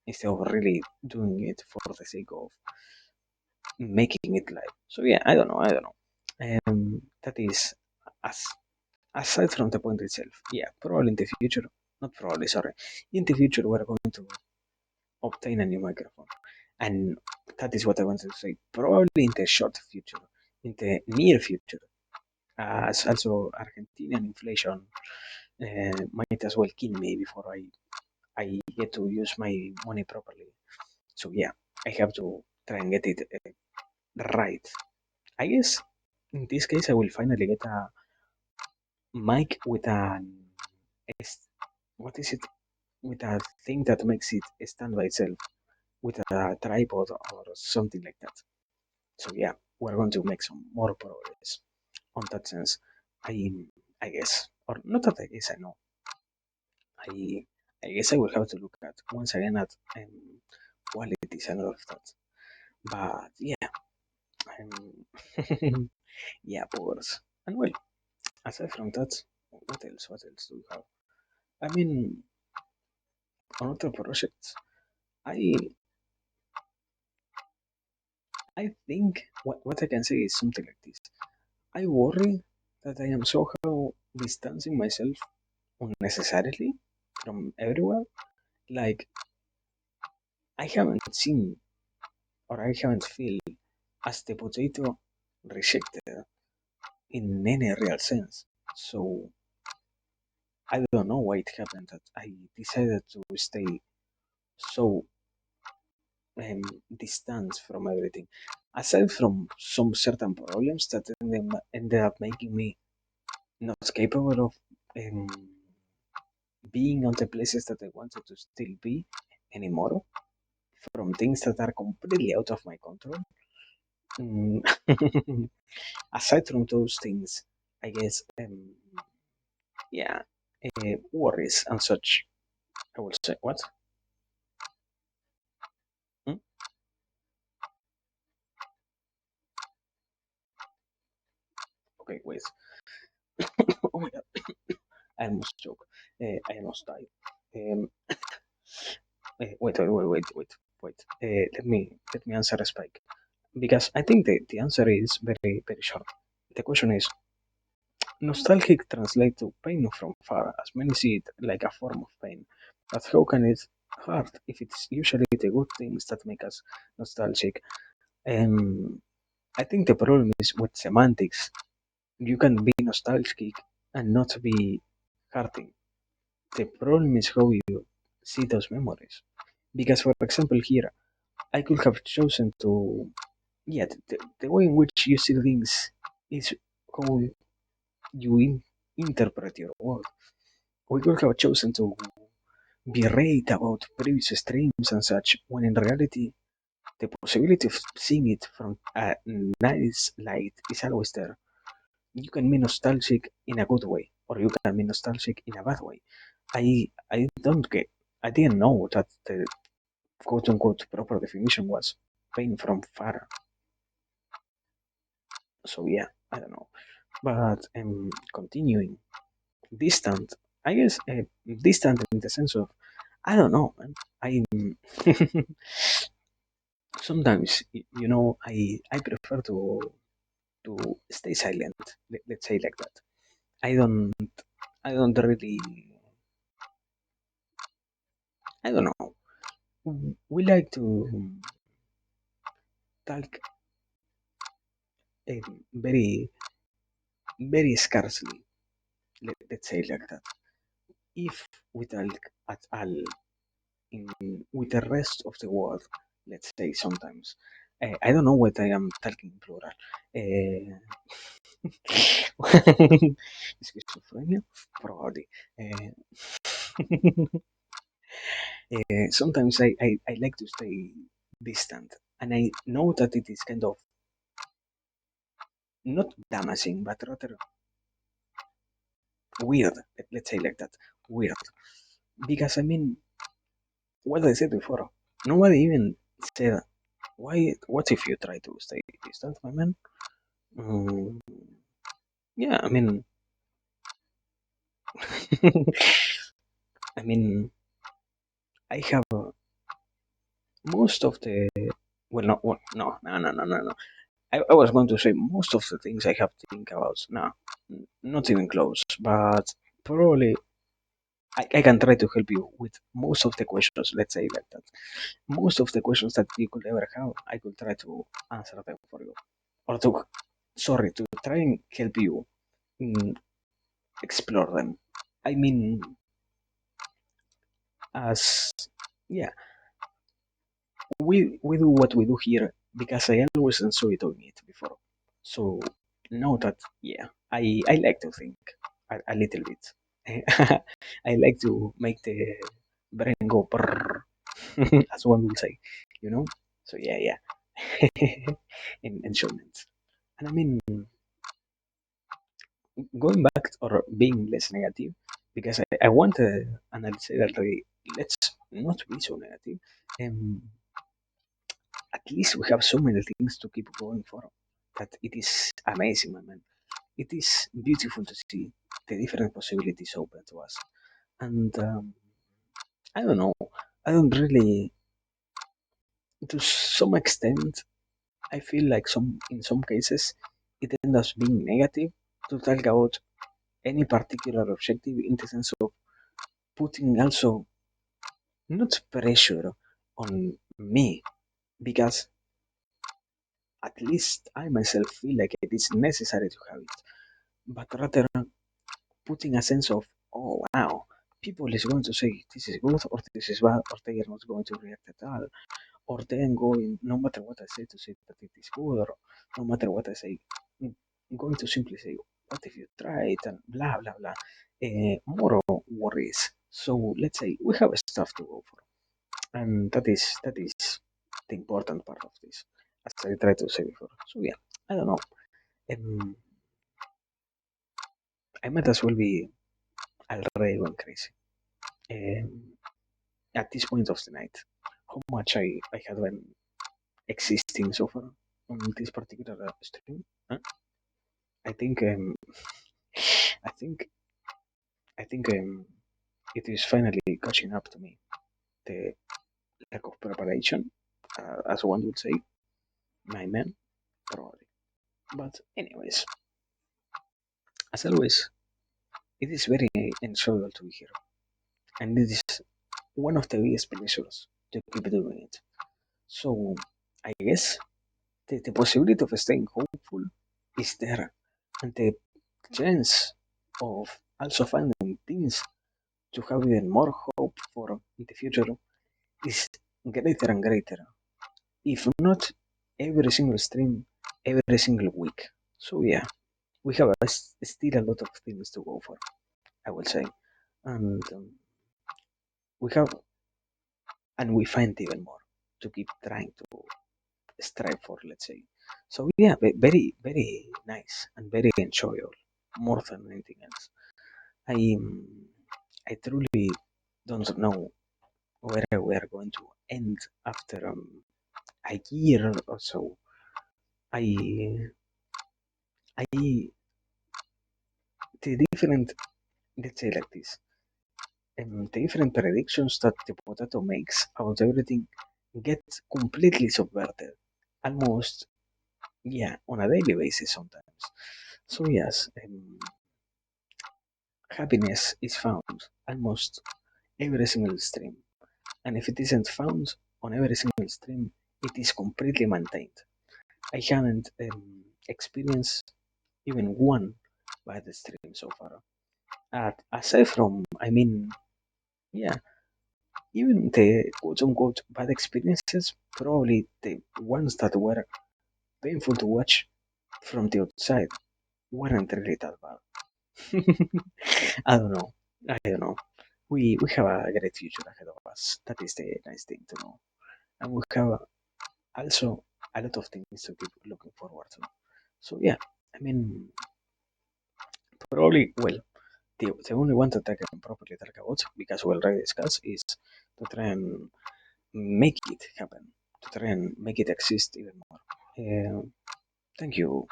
instead of really doing it for the sake of making it live. So yeah, I don't know. That is as aside from the point itself. Yeah, probably in the future, not probably, sorry, in the future we're going to obtain a new microphone. And that is what I wanted to say. Probably in the short future, in the near future, as also Argentinian inflation might as well kill me before I get to use my money properly. So yeah, I have to try and get it right. I guess in this case I will finally get a mic with what is it? With a thing that makes it stand by itself, with a tripod or something like that. So yeah, we're going to make some more progress on that sense. I I guess, or not that I guess I know. I I guess I will have to look at once again at qualities and all of that. But yeah, yeah, powers. And well, aside from that, what else? What else do we have? I mean, on other projects, I I think what I can say is something like this. I worry that I am somehow distancing myself unnecessarily from everyone. Like I haven't seen or I haven't feel as the potato rejected in any real sense. So I don't know why it happened that I decided to stay so distance from everything. Aside from some certain problems that ended up making me not capable of um, being on the places that I wanted to still be anymore, from things that are completely out of my control. Mm, aside from those things, I guess, yeah, worries and such. I will say, what? Hmm? Okay, wait. Oh my god, I almost choked. I almost died. Um, wait. Let me answer Spike because I think the answer is very short. The question is nostalgic translates to pain from far, as many see it like a form of pain. But how can it hurt if it's usually the good things that make us nostalgic? Um, I think the problem is with semantics. You can be nostalgic and not be hurting. The problem is how you see those memories. Because, for example, here, I could have chosen to, yeah, the way in which you see things is how interpret your world. We could have chosen to berate about previous streams and such, when in reality, the possibility of seeing it from a nice light is always there. You can be nostalgic in a good way, or you can be nostalgic in a bad way. I don't get. I didn't know that the quote unquote proper definition was pain from far. So yeah, I don't know. But continuing, distant. I guess distant in the sense of, I don't know, man. I sometimes I prefer to stay silent. Let's say like that. I don't I don't really, I don't know. We like to talk very very scarcely. Let's say like that. If we talk at all in with the rest of the world, let's say sometimes. I don't know what I am talking plural. Uh, Schizophrenia, probably. Uh, Sometimes I like to stay distant, and I know that it is kind of not damaging, but rather weird. Let's say like that, weird. Because I mean, what I said before, nobody even said why. What if you try to stay distant, my man? Mm, yeah, I mean, I mean, I have most of the, well, no. I was going to say most of the things I have to think about. No, not even close. But probably I can try to help you with most of the questions. Let's say like that. Most of the questions that you could ever have, I could try to answer them for you, or to, sorry, to try and help you explore them. I mean, as yeah, we do what we do here because I always enjoy doing it before. So know that, yeah, I like to think a little bit. I like to make the brain go brrr, as one will say, you know. So yeah. In enjoyment. And I mean, going back or being less negative, because I want to analyze that really, let's not be so negative. Um, at least we have so many things to keep going for that it is amazing, my man. It is beautiful to see the different possibilities open to us. And I don't know, I don't really, to some extent, I feel like in some cases it ends up being negative to talk about any particular objective, in the sense of putting also not pressure on me, because at least I myself feel like it is necessary to have it, but rather putting a sense of, oh wow, people is going to say this is good or this is bad, or they are not going to react at all, or then going, no matter what I say that it is good, or no matter what I say, mm, going to simply say, what if you try it, and blah blah blah. More worries. So let's say we have stuff to go for, and that is the important part of this, as I tried to say before. So yeah, I don't know. Um, I might as well be already going crazy. Um, at this point of the night, how much I have been existing so far on this particular stream. Huh? I think I think I think it is finally catching up to me. The lack of preparation, as one would say, my man, probably. But anyways, as always, it is very enjoyable to be here, and it is one of the biggest pleasures to keep doing it. So I guess the possibility of staying hopeful is there, and the chance of also finding things to have even more hope for the future is greater and greater. if not every single stream, every single week. So yeah, we have still a lot of things to go for, I will say, and we have and we find even more to keep trying to strive for, let's say. So yeah, very very nice and very enjoyable, more than anything else. I I truly don't know where we are going to end after a year or so. I I the different, let's say like this, the different predictions that the potato makes about everything get completely subverted, almost, yeah, on a daily basis sometimes. So yes, happiness is found almost every single stream, and if it isn't found on every single stream, it is completely maintained. I haven't experienced even one bad stream so far. Aside from, I mean, yeah, even the quote unquote bad experiences, probably the ones that were painful to watch from the outside weren't really that bad. I don't know. I don't know. We have a great future ahead of us. That is the nice thing to know. And we have also a lot of things to keep looking forward to. So yeah, I mean, probably, well, the only one that I can properly talk about, because we already discussed, is to try and make it happen, to try and make it exist even more. Thank you,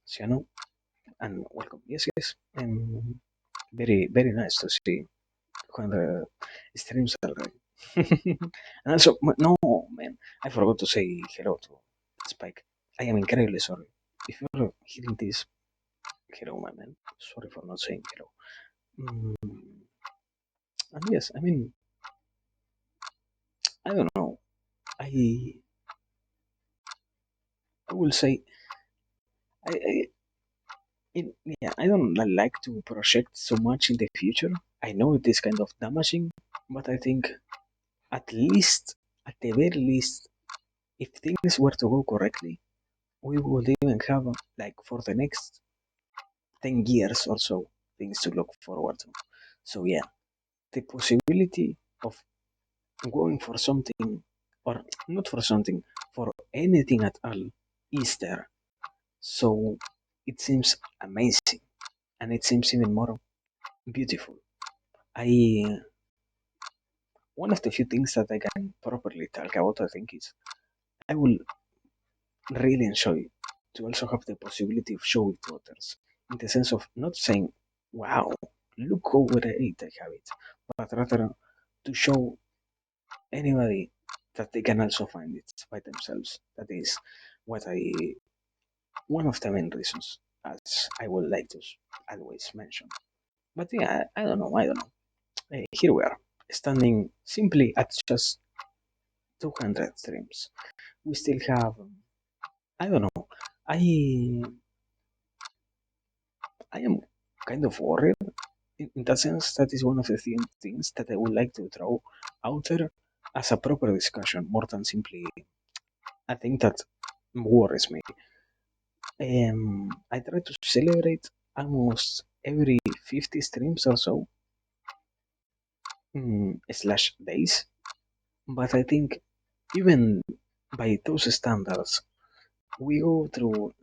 Siano, and welcome. Yes, yes. Very, very nice to see when the streams already. And also, no, man, I forgot to say hello to Spike. I am incredibly sorry. If you're hearing this, hello, my man. Sorry for not saying hello. Mm, and yes, I mean, I don't know. I will say, yeah, I don't like to project so much in the future. I know it is kind of damaging, but I think at least, at the very least, if things were to go correctly, we would even have, like, for the next 10 years or so, things to look forward to. So yeah, the possibility of going for something, or not for something, for anything at all, is there. So it seems amazing, and it seems even more beautiful. I One of the few things that I can properly talk about, I think, is I will really enjoy to also have the possibility of showing to others, in the sense of not saying, "Wow, look how great I have it," but rather to show anybody that they can also find it by themselves. That is what I one of the main reasons, as I would like to always mention. But yeah, I don't know. I don't know. Here we are, standing simply at just 200 streams. We still have, I don't know. I I am kind of worried in that sense. That is one of the things that I would like to throw out there as a proper discussion, more than simply a thing that worries me. I try to celebrate almost every 50 streams or so, slash days, but I think even by those standards, we go through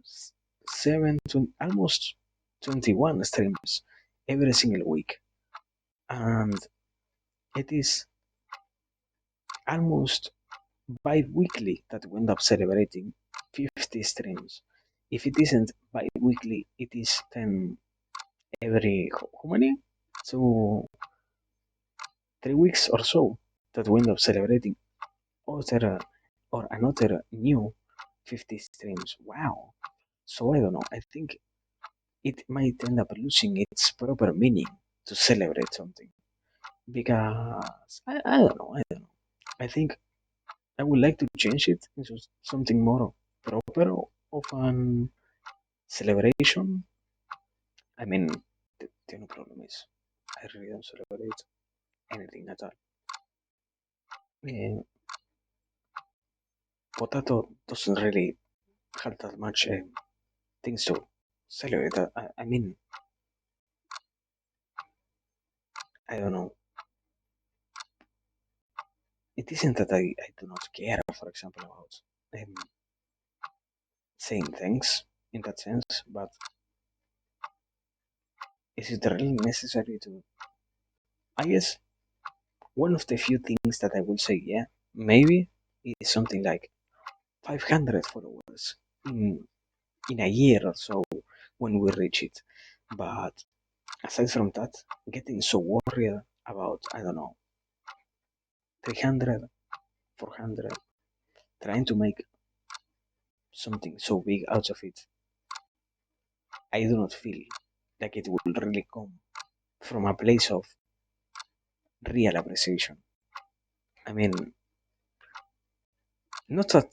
seven to almost 21 streams every single week, and it is almost bi-weekly that we end up celebrating 50 streams. If it isn't bi-weekly, it is then every how many? So 3 weeks or so that we end up celebrating other or another new 50 streams. Wow. So I don't know. I think it might end up losing its proper meaning to celebrate something, because I don't know. I don't know. I think I would like to change it into something more proper of an celebration. I mean, the only problem is I really don't celebrate anything at all. Eh, Potato doesn't really have that much things to celebrate. I mean, I don't know. It isn't that I do not care, for example, about um, saying thanks in that sense, but is it really necessary to? I guess one of the few things that I will say, yeah, maybe is something like 500 followers in a year or so when we reach it. But aside from that, getting so worried about, I don't know, 300, 400, trying to make something so big out of it, I do not feel like it will really come from a place of real appreciation. I mean, not that,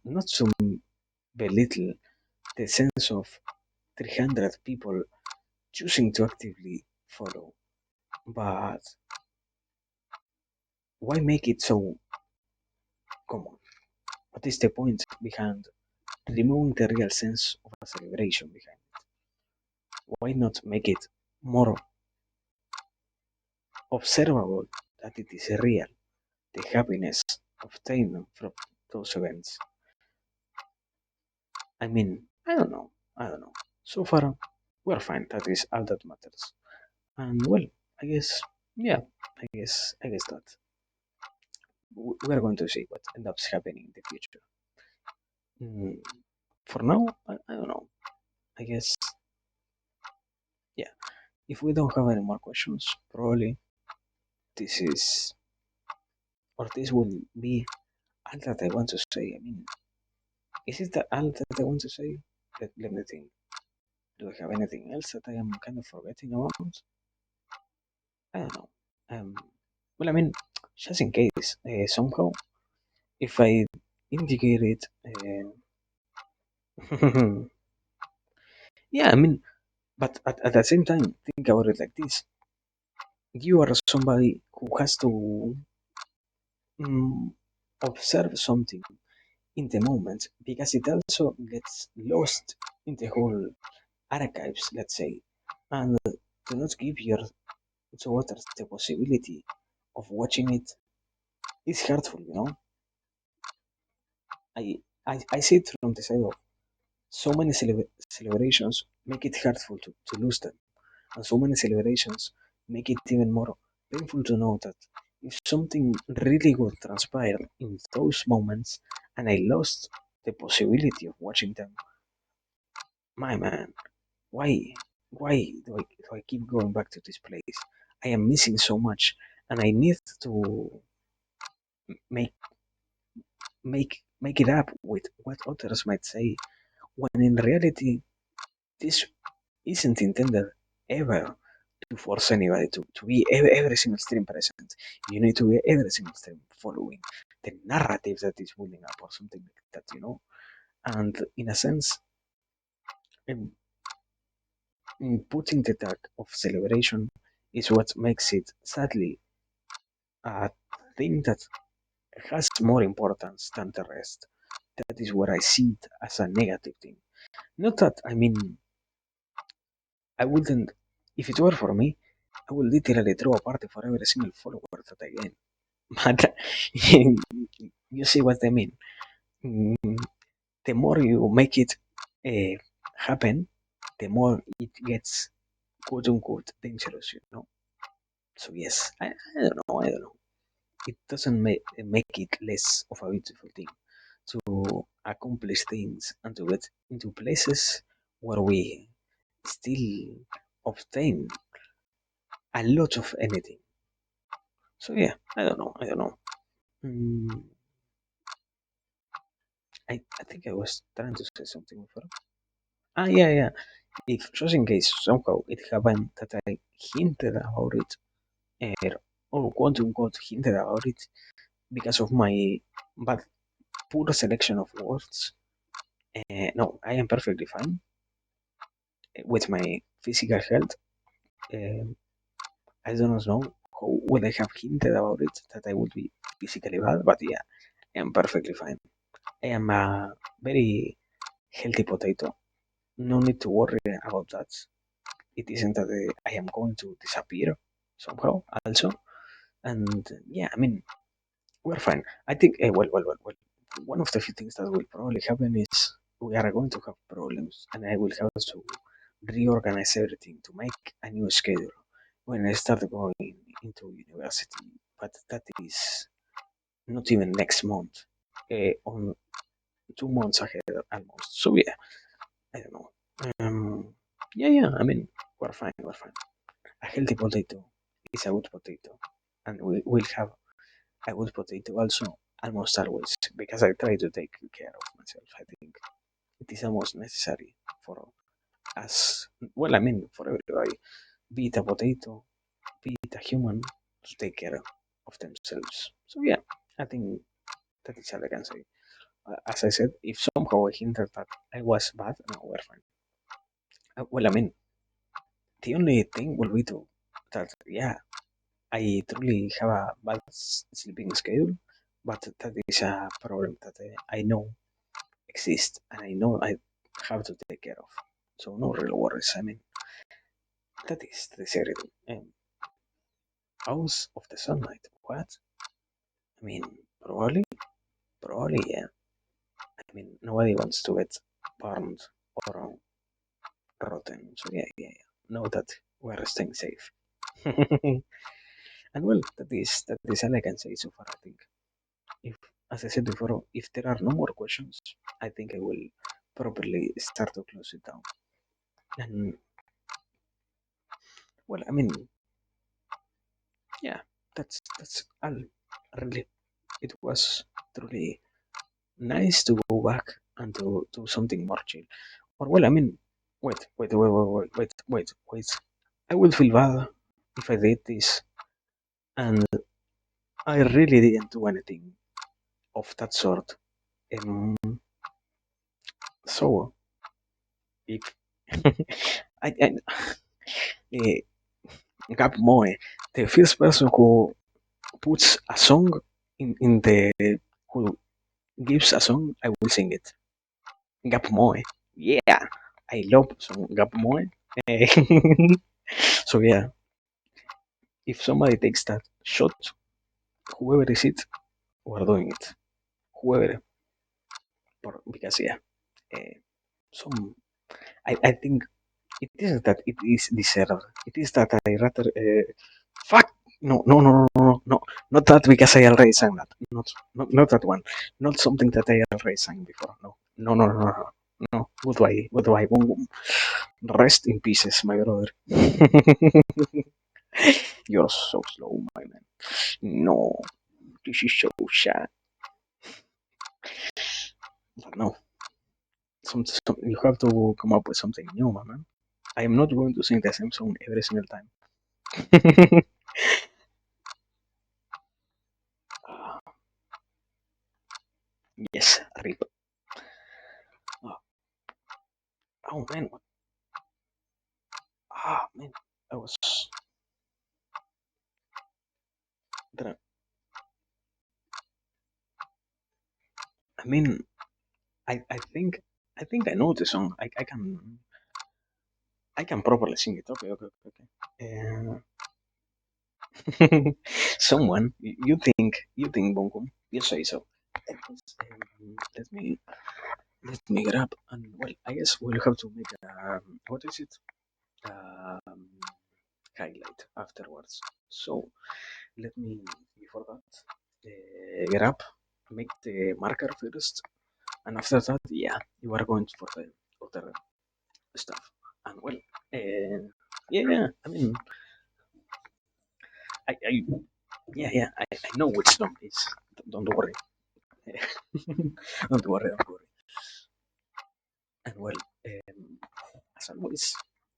not to belittle the sense of 300 people choosing to actively follow, but why make it so common? What is the point behind removing the real sense of a celebration behind it? Why not make it more observable that it is real, the happiness obtained from those events? I mean, I don't know. I don't know. So far, we're fine. That is all that matters. And well, I guess, yeah, I guess that we're going to see what ends up happening in the future. Mm, for now, I don't know. I guess, yeah. If we don't have any more questions, probably this is, or this will be all that I want to say. I mean, is it the all that I want to say? Let me think. Do I have anything else that I am kind of forgetting about? I don't know. Um, well, I mean, just in case, somehow, if I indicate it, yeah, I mean, but at the same time, think about it like this: you are somebody who has to mm, observe something in the moment because it also gets lost in the whole archives, let's say, and do not give your daughters the possibility of watching it is hurtful, you know. I see it from the side of so many celebrations make it hurtful to lose them, and so many celebrations make it even more painful to know that if something really good transpired in those moments and I lost the possibility of watching them, my man, why? Why do I keep going back to this place? I am missing so much, and I need to make make it up with what others might say. When in reality, this isn't intended ever to force anybody to be every single stream present. You need to be every single stream following the narrative that is building up or something like that, you know. And in a sense, in, in putting the tag of celebration is what makes it sadly a thing that has more importance than the rest. That is where I see it as a negative thing. Not that, I mean, I wouldn't, if it were for me, I would literally throw a party for every single follower that I gain. But you see what I mean. Mm, the more you make it happen, the more it gets quote unquote dangerous, you know. So yes, I don't know, I don't know. It doesn't make it less of a beautiful thing to accomplish things and to get into places where we still obtain a lot of anything. So yeah, I don't know, I don't know. Mm, I think I was trying to say something before. Ah, yeah, yeah. If just in case somehow it happened that I hinted about it, or quote unquote hinted about it because of my bad, poor selection of words, no, I am perfectly fine with my physical health. Um I don't know how would I have hinted about it that I would be physically bad, but yeah, I am perfectly fine. I am a very healthy potato. No need to worry about that. It isn't that I am going to disappear somehow, also. And yeah, I mean, we're fine. I think, well. One of the few things that will probably happen is we are going to have problems, and I will have to reorganize everything to make a new schedule when I start going into university. But that is not even next month, on 2 months ahead almost. So yeah, I don't know. Yeah. I mean, we're fine. We're fine. A healthy potato is a good potato, and we will have a good potato also almost always because I try to take care of myself. I think it is almost necessary for us. Well, I mean, for everybody, be it a potato, be it a human, to take care of themselves. So yeah, I think that is all I can say. As I said, if somehow I hinted that I was bad, no, we're fine. Well, I mean, the only thing will be to that, yeah, I truly have a bad sleeping schedule, but that is a problem that I know exists and I know I have to take care of. So no real worries. I mean, that is everything. House of the sunlight. What? I mean, probably, yeah. I mean, nobody wants to get burned or rotten. So yeah. Know that we're staying safe. And well, that is all I can say so far. I think if, as I said before, if there are no more questions, I think I will properly start to close it down. And well, I mean, yeah, that's all. Really, it was truly nice to go back and to do something more chill. Or well, I mean, wait. I will feel bad if I did this, and I really didn't do anything of that sort. Um, so if I uh, Gab Moe, the first person who puts a song in the who gives a song, I will sing it. Gab Moe. Yeah, I love some Gab Moe. Eh, so yeah, if somebody takes that shot, whoever is it, we're doing it. Whoever, because yeah, uh, some I think it isn't that it is deserved. It is that I rather fuck. No, not that because I already sang that. Not that one. Not something that I already sang before. No. Goodbye. Boom, boom. Rest in pieces, my brother. You're so slow, my man. No, this is so sad. But no, you have to come up with something new, my man. I am not going to sing the same song every single time. Ah, yes, rip. Oh, oh man, man, I was. I mean, I, I think, I think I know the song. I can properly sing it. Okay. Someone, you think, Bonkum, you say so. Let me get up and well, I guess we'll have to make a what is it? Um, highlight afterwards. So let me before that get up, make the marker first, and after that, yeah, you are going for the other stuff. And well, uh, yeah. I mean, I I know which song is. Don't worry. Don't worry. And well, as always,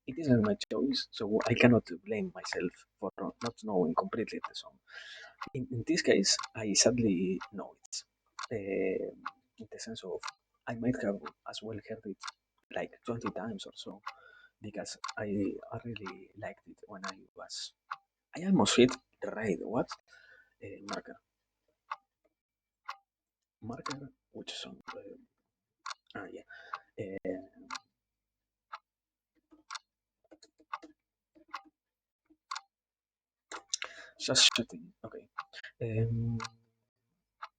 it isn't my choice, so I cannot blame myself for not knowing completely the song. In this case, I sadly know it. In the sense of, I might have as well heard it like 20 times or so, because I really liked it when I was. I almost hit the right. What? Marker. Marker. which song? Yeah. Uh, just shooting. Okay. Um,